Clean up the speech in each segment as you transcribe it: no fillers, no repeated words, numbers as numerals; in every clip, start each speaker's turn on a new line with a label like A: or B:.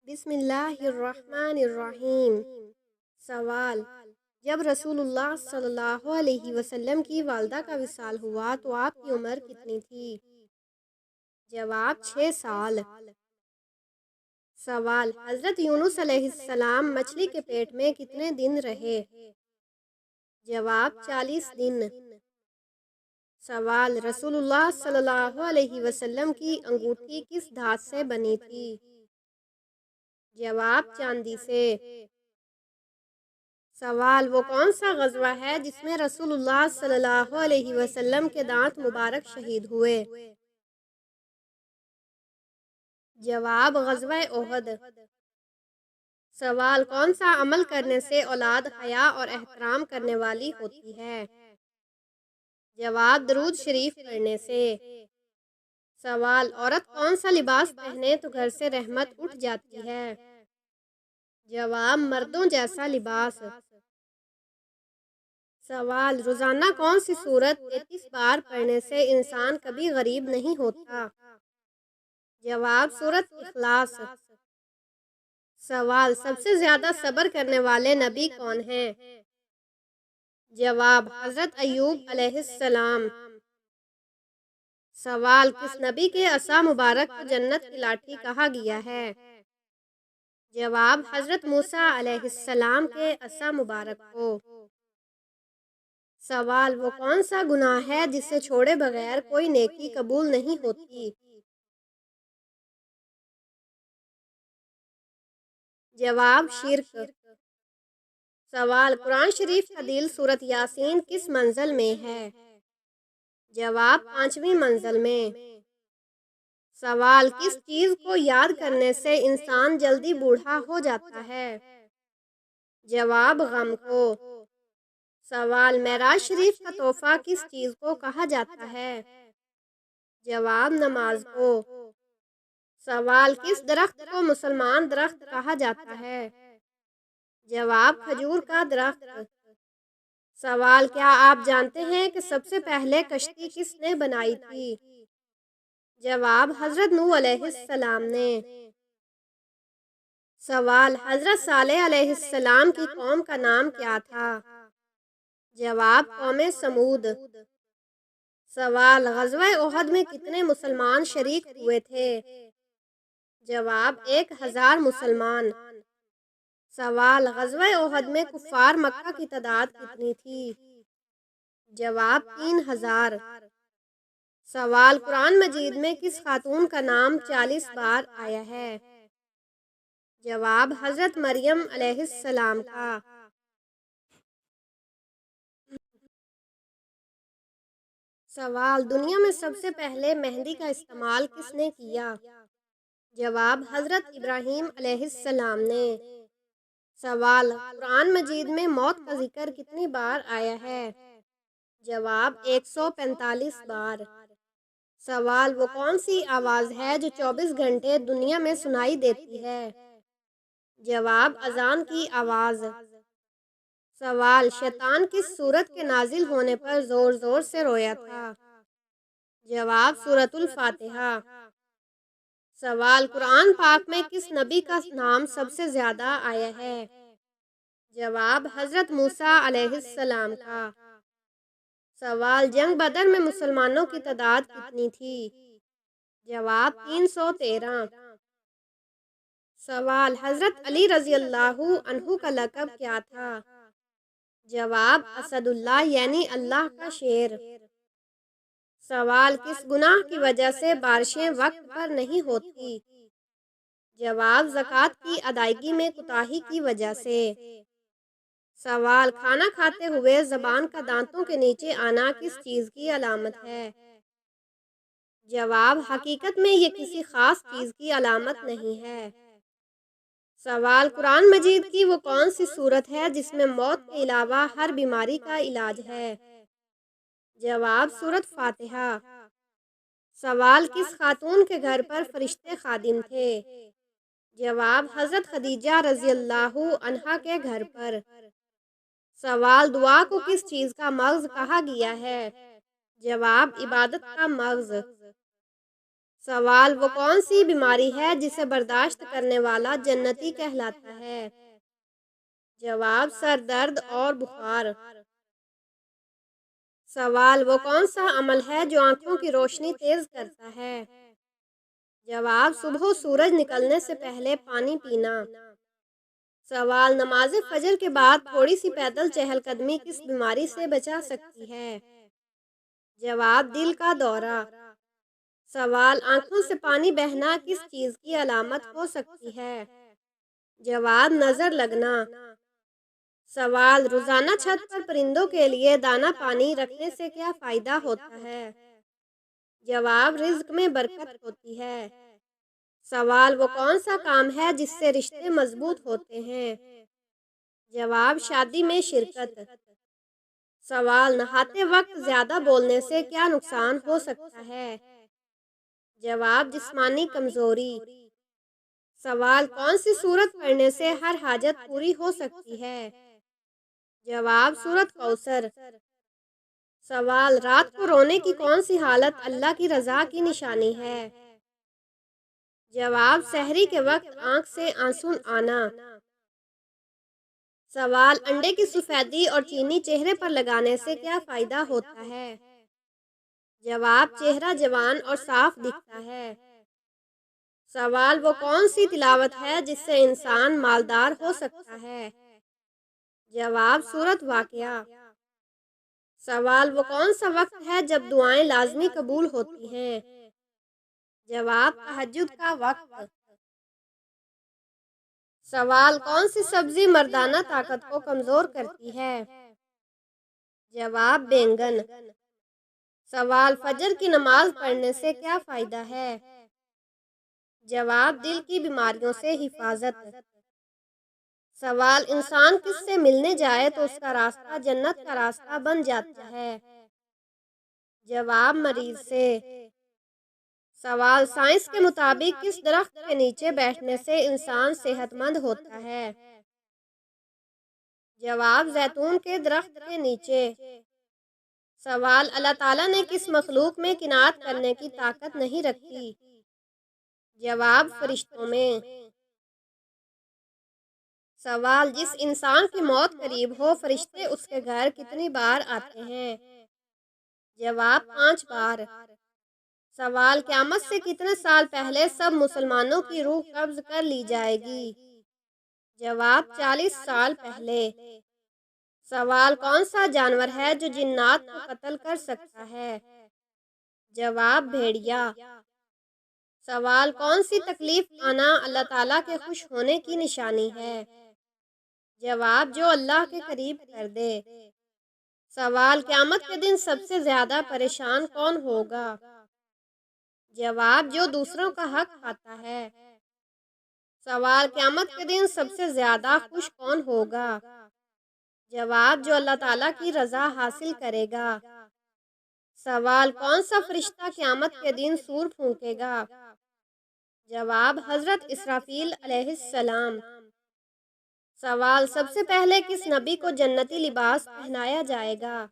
A: بسم اللہ الرحمن الرحیم۔ سوال: جب رسول اللہ صلی اللہ علیہ وسلم کی والدہ کا وصال ہوا تو آپ کی عمر کتنی تھی؟ جواب: 6 سال۔ سوال: حضرت یونس علیہ السلام مچھلی کے پیٹ میں کتنے دن رہے؟ جواب: 40 دن۔ سوال: رسول اللہ صلی اللہ علیہ وسلم کی انگوٹھی کس دھات سے بنی تھی؟ جواب: چاندی سے۔ سوال: وہ کون سا غزوہ ہے جس میں رسول اللہ صلی اللہ علیہ وسلم کے دانت مبارک شہید ہوئے؟ جواب: غزوہ احد۔ سوال: کون سا عمل کرنے سے اولاد حیا اور احترام کرنے والی ہوتی ہے؟ جواب: درود شریف پڑھنے سے۔ سوال: عورت کون سا لباس پہنے تو گھر سے رحمت اٹھ جاتی ہے؟ جواب: مردوں جیسا لباس۔ سوال: روزانہ کون سی سورت 33 بار پڑھنے سے انسان کبھی غریب نہیں ہوتا؟ جواب: سورت اخلاص۔ سوال: سب سے زیادہ صبر کرنے والے نبی کون ہیں؟ جواب: حضرت ایوب علیہ السلام۔ سوال: کس نبی کے عصا مبارک کو جنت کی لاٹھی کہا گیا ہے؟ جواب: حضرت موسیٰ علیہ السلام کے عصا مبارک کو۔ سوال: وہ کون سا گناہ ہے جسے چھوڑے بغیر کوئی نیکی قبول نہیں ہوتی؟ جواب: شرک۔ سوال: قرآن شریف کا دل سورۃ یاسین کس منزل میں ہے؟ جواب: 5ویں منزل میں۔ سوال: کس چیز کو یاد کرنے سے انسان جلدی بوڑھا ہو جاتا ہے؟ جواب: غم کو۔ سوال: معراج شریف کا تحفہ کس چیز کو کہا جاتا ہے؟ جواب: نماز کو۔ سوال: کس درخت کو مسلمان درخت کہا جاتا ہے؟ جواب: کھجور کا درخت۔ سوال: کیا آپ جانتے ہیں کہ سب سے پہلے کشتی کس نے بنائی تھی؟ جواب: حضرت نوح علیہ السلام نے۔ سوال: حضرت صالح علیہ السلام کی قوم کا نام کیا تھا؟ جواب: قوم سمود۔ سوال: غزوہ احد میں کتنے مسلمان شریک ہوئے تھے؟ جواب: 1000 مسلمان۔ سوال: غزوہ احد میں کفار مکہ کی تعداد کتنی تھی؟ جواب: 3000۔ سوال: قرآن مجید میں کس خاتون کا نام 40 بار آیا ہے؟ جواب: حضرت مریم علیہ السلام کا۔ سوال: دنیا میں سب سے پہلے مہندی کا استعمال کس نے کیا؟ جواب: حضرت ابراہیم علیہ السلام نے۔ سوال: قرآن مجید میں موت کا ذکر کتنی بار آیا ہے؟ جواب: 145 بار۔ سوال: وہ کون سی آواز ہے جو 24 گھنٹے دنیا میں سنائی دیتی ہے؟ جواب: اذان کی آواز۔ سوال: شیطان کس سورت کے نازل ہونے پر زور زور سے رویا تھا؟ جواب: سورۃ الفاتحہ۔ سوال: قرآن پاک میں کس نبی کا نام سب سے زیادہ آیا ہے؟ جواب: حضرت موسیٰ علیہ السلام کا۔ سوال: جنگ بدر میں مسلمانوں کی تعداد کتنی تھی؟ جواب: 313۔ سوال: حضرت علی رضی اللہ عنہ کا لقب کیا تھا؟ جواب: اسد اللہ یعنی اللہ کا شیر۔ سوال: کس گناہ کی وجہ سے بارشیں وقت پر نہیں ہوتی؟ جواب: زکوٰۃ کی ادائیگی میں کوتاہی کی وجہ سے۔ سوال: کھانا کھاتے ہوئے زبان کا دانتوں کے نیچے آنا کس چیز کی علامت ہے؟ جواب: حقیقت میں یہ کسی خاص چیز کی علامت نہیں ہے۔ سوال: قرآن مجید کی وہ کون سی سورت ہے جس میں موت کے علاوہ ہر بیماری کا علاج ہے؟ جواب: سورۃ فاتحہ۔ سوال: کس خاتون کے گھر پر فرشتے خادم تھے؟ جواب: حضرت خدیجہ رضی اللہ عنہا کے گھر پر۔ سوال: دعا کو کس چیز کا مغز کہا گیا ہے؟ جواب: عبادت کا مغز۔ سوال: وہ کون سی بیماری ہے جسے برداشت کرنے والا جنتی کہلاتا ہے؟ جواب: سر درد اور بخار۔ سوال: وہ کون سا عمل ہے جو آنکھوں کی روشنی تیز کرتا ہے؟ جواب: صبح سورج نکلنے سے پہلے پانی پینا۔ سوال: نماز فجر کے بعد تھوڑی سی پیدل چہل قدمی کس بیماری سے بچا سکتی ہے؟ جواب: دل کا دورہ۔ سوال: آنکھوں سے پانی بہنا کس چیز کی علامت ہو سکتی ہے؟ جواب: نظر لگنا۔ سوال: روزانہ چھت پر پرندوں کے لیے دانہ پانی رکھنے سے کیا فائدہ ہوتا ہے؟ جواب: رزق میں برکت ہوتی ہے۔ سوال: وہ کون سا کام ہے جس سے رشتے مضبوط ہوتے ہیں؟ جواب: شادی میں شرکت۔ سوال: نہاتے وقت زیادہ بولنے سے کیا نقصان ہو سکتا ہے؟ جواب: جسمانی کمزوری۔ سوال: کون سی سورت پڑھنے سے ہر حاجت پوری ہو سکتی ہے؟ جواب: سورت کوثر۔ سوال: رات کو رونے کی کون سی حالت اللہ کی رضا کی نشانی ہے؟ جواب: سحری کے وقت آنکھ سے آنسو آنا۔ سوال: انڈے کی سفیدی اور چینی چہرے پر لگانے سے کیا فائدہ ہوتا ہے؟ جواب: چہرہ جوان اور صاف دکھتا ہے۔ سوال: وہ کون سی تلاوت ہے جس سے انسان مالدار ہو سکتا ہے؟ جواب: سورت واقعہ۔ سوال: وہ کون سا وقت ہے جب دعائیں لازمی قبول ہوتی ہیں؟ جواب: تہجد کا وقت۔ سوال: کون سی سبزی مردانہ طاقت کو کمزور کرتی ہے؟ جواب: بینگن۔ سوال: فجر کی نماز پڑھنے سے کیا فائدہ ہے؟ جواب: دل کی بیماریوں سے حفاظت۔ سوال: انسان کس سے ملنے جائے تو اس کا راستہ جنت کا راستہ بن جاتا ہے؟ جواب: مریض سے۔ سوال: سائنس کے مطابق کس درخت کے نیچے بیٹھنے سے انسان صحت مند ہوتا ہے؟ جواب: زیتون کے درخت کے نیچے۔ سوال: اللہ تعالیٰ نے کس مخلوق میں قناعت کرنے کی طاقت نہیں رکھی؟ جواب: فرشتوں میں۔ سوال: جس انسان کی موت قریب ہو فرشتے اس کے گھر کتنی بار آتے ہیں؟ جواب: 5 بار۔ سوال: قیامت سے کتنے سال پہلے سب مسلمانوں کی روح قبض کر لی جائے گی؟ جواب: 40 سال پہلے۔ سوال: کون سا جانور ہے جو جنات کو قتل کر سکتا ہے؟ جواب: بھیڑیا۔ سوال: کون سی تکلیف آنا اللہ تعالیٰ کے خوش ہونے کی نشانی ہے؟ جواب: جو اللہ کے قریب کر دے۔ سوال: قیامت کے دن سب سے زیادہ پریشان کون ہوگا؟ جواب: جو دوسروں کا حق کھاتا ہے۔ سوال: قیامت کے دن سب سے زیادہ خوش کون ہوگا؟ جواب: جو اللہ تعالیٰ کی رضا حاصل کرے گا۔ سوال: کون سا فرشتہ قیامت کے دن سور پھونکے گا؟ جواب: حضرت اسرافیل علیہ السلام۔ سوال: سب سے پہلے کس نبی کو جنتی لباس پہنایا جائے گا؟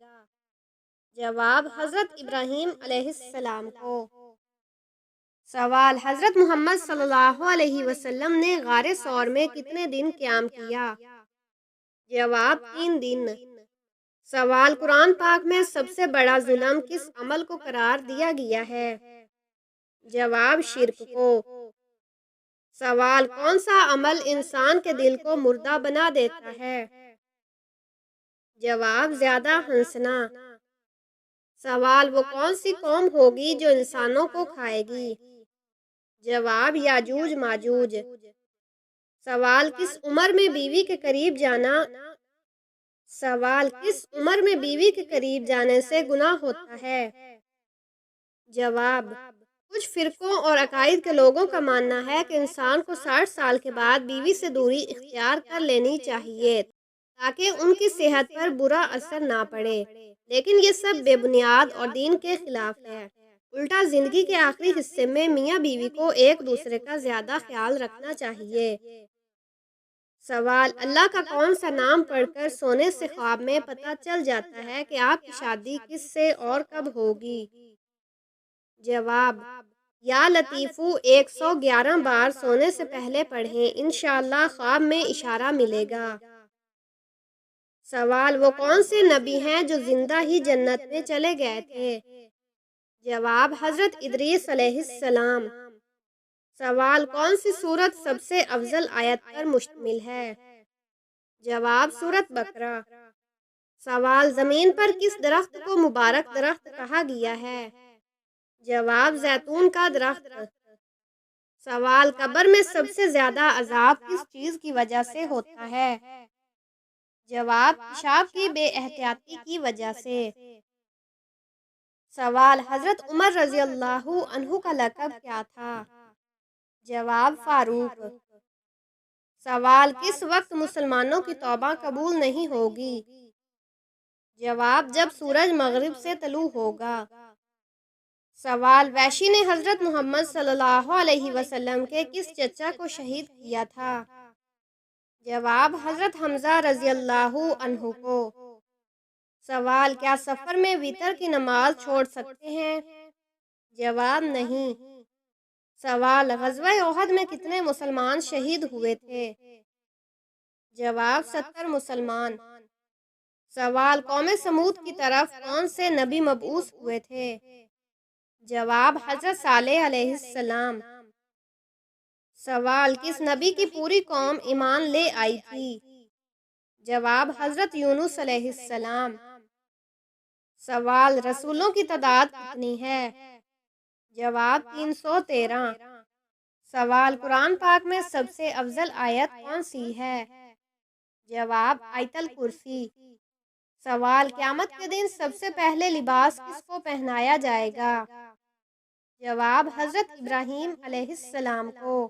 A: جواب: حضرت ابراہیم علیہ السلام کو۔ سوال: حضرت محمد صلی اللہ علیہ وسلم نے غار ثور میں کتنے دن قیام کیا؟ جواب: 3 دن۔ سوال: قرآن پاک میں سب سے بڑا ظلم کس عمل کو قرار دیا گیا ہے؟ جواب: شرک کو۔ سوال: کون سا عمل انسان کے دل کو مردہ بنا دیتا ہے؟ جواب: زیادہ ہنسنا۔ سوال: وہ کون سی قوم ہوگی جو انسانوں کو کھائے گی؟ جواب: یاجوج ماجوج۔ سوال: کس عمر میں بیوی کے قریب جانا سوال: کس عمر میں بیوی کے قریب جانے سے گناہ ہوتا ہے؟ جواب: کچھ فرقوں اور عقائد کے لوگوں کا ماننا ہے کہ انسان کو 60 سال کے بعد بیوی سے دوری اختیار کر لینی چاہیے تاکہ ان کی صحت پر برا اثر نہ پڑے، لیکن یہ سب بے بنیاد اور دین کے خلاف ہے۔ الٹا زندگی کے آخری حصے میں میاں بیوی کو ایک دوسرے کا زیادہ خیال رکھنا چاہیے۔ سوال: اللہ کا کون سا نام پڑھ کر سونے سے خواب میں پتہ چل جاتا ہے کہ آپ کی شادی کس سے اور کب ہوگی؟ جواب: یا لطیفو 111 بار سونے سے پہلے پڑھیں، انشاءاللہ خواب میں اشارہ ملے گا۔ سوال، وہ کون سے نبی ہیں جو زندہ ہی جنت میں چلے گئے تھے؟ جواب، حضرت ادریس علیہ السلام۔ سوال، کون سی سورت سب سے افضل آیت پر مشتمل ہے؟ جواب، سورت بقرہ۔ سوال، زمین پر کس درخت کو مبارک درخت کہا گیا ہے؟ جواب، زیتون کا درخت۔ سوال، قبر میں سب سے زیادہ عذاب کس چیز کی وجہ سے ہوتا ہے؟ جواب، پیشاب کی بے احتیاطی کی وجہ سے۔ سوال، حضرت عمر رضی اللہ عنہ کا لقب کیا تھا؟ جواب، فاروق۔ سوال، کس وقت مسلمانوں کی توبہ قبول نہیں ہوگی؟ جواب، جب سورج مغرب سے طلوع ہوگا۔ سوال، وحشی نے حضرت محمد صلی اللہ علیہ وسلم کے کس چچا کو شہید کیا تھا؟ جواب، حضرت حمزہ رضی اللہ عنہ کو۔ سوال، کیا سفر میں وتر کی نماز چھوڑ سکتے ہیں؟ جواب، نہیں۔ سوال، غزوہ احد میں کتنے مسلمان شہید ہوئے تھے؟ جواب، 70 مسلمان۔ سوال، قوم سمود کی طرف کون سے نبی مبعوث ہوئے تھے؟ جواب، حضرت صالح علیہ السلام۔ سوال، کس نبی کی پوری قوم ایمان لے آئی تھی؟ جواب، حضرت یونس علیہ السلام۔ سوال، رسولوں کی تعداد کتنی ہے؟ جواب، 313۔ سوال، قرآن پاک میں سب سے افضل آیت کون سی ہے؟ جواب، آیت الکرسی۔ سوال، قیامت کے دن سب سے پہلے لباس کس کو پہنایا جائے گا؟ جواب، حضرت ابراہیم علیہ السلام کو۔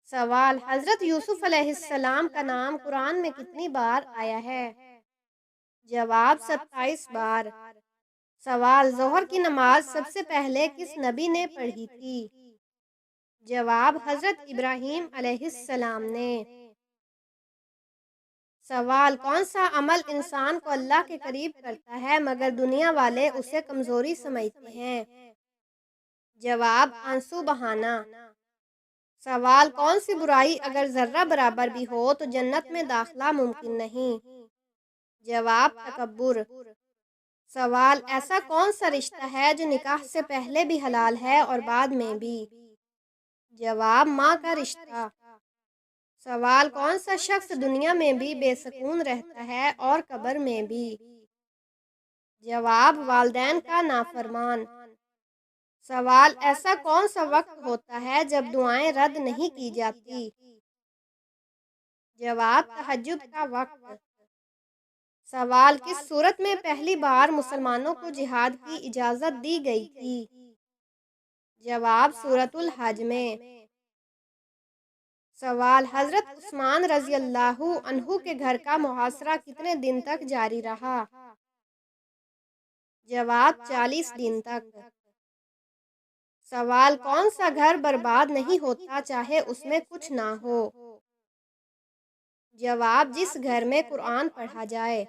A: سوال، حضرت یوسف علیہ السلام کا نام قرآن میں کتنی بار آیا ہے؟ جواب، 27 بار۔ سوال، ظہر کی نماز سب سے پہلے کس نبی نے پڑھی تھی؟ جواب، حضرت ابراہیم علیہ السلام نے۔ سوال، کون سا عمل انسان کو اللہ کے قریب کرتا ہے مگر دنیا والے اسے کمزوری سمجھتے ہیں؟ جواب، آنسو بہانا۔ سوال، کون سی برائی اگر ذرہ برابر بھی ہو تو جنت میں داخلہ ممکن نہیں؟ جواب، تکبر۔ سوال، ایسا کون سا رشتہ ہے جو نکاح سے پہلے بھی حلال ہے اور بعد میں بھی؟ جواب، ماں کا رشتہ۔ سوال، کون سا شخص دنیا میں بھی بے سکون رہتا ہے اور قبر میں بھی؟ جواب، والدین کا نافرمان۔ سوال، ایسا کون سا وقت ہوتا ہے جب دعائیں رد نہیں کی جاتی؟ جواب، تہجد کا وقت۔ سوال، کس صورت میں پہلی بار مسلمانوں کو جہاد کی اجازت دی گئی تھی؟ جواب، سورۃ الحج میں۔ سوال، حضرت عثمان رضی اللہ عنہ کے گھر کا محاصرہ کتنے دن تک جاری رہا؟ جواب، 40 دن تک۔ سوال، کون سا گھر برباد نہیں ہوتا چاہے اس میں کچھ نہ ہو؟ جواب، جس گھر میں قرآن پڑھا جائے۔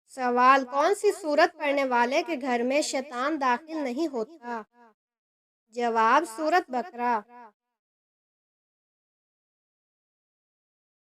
A: سوال، کون سی سورت پڑھنے والے کے گھر میں شیطان داخل نہیں ہوتا؟ جواب، سورت بقرہ۔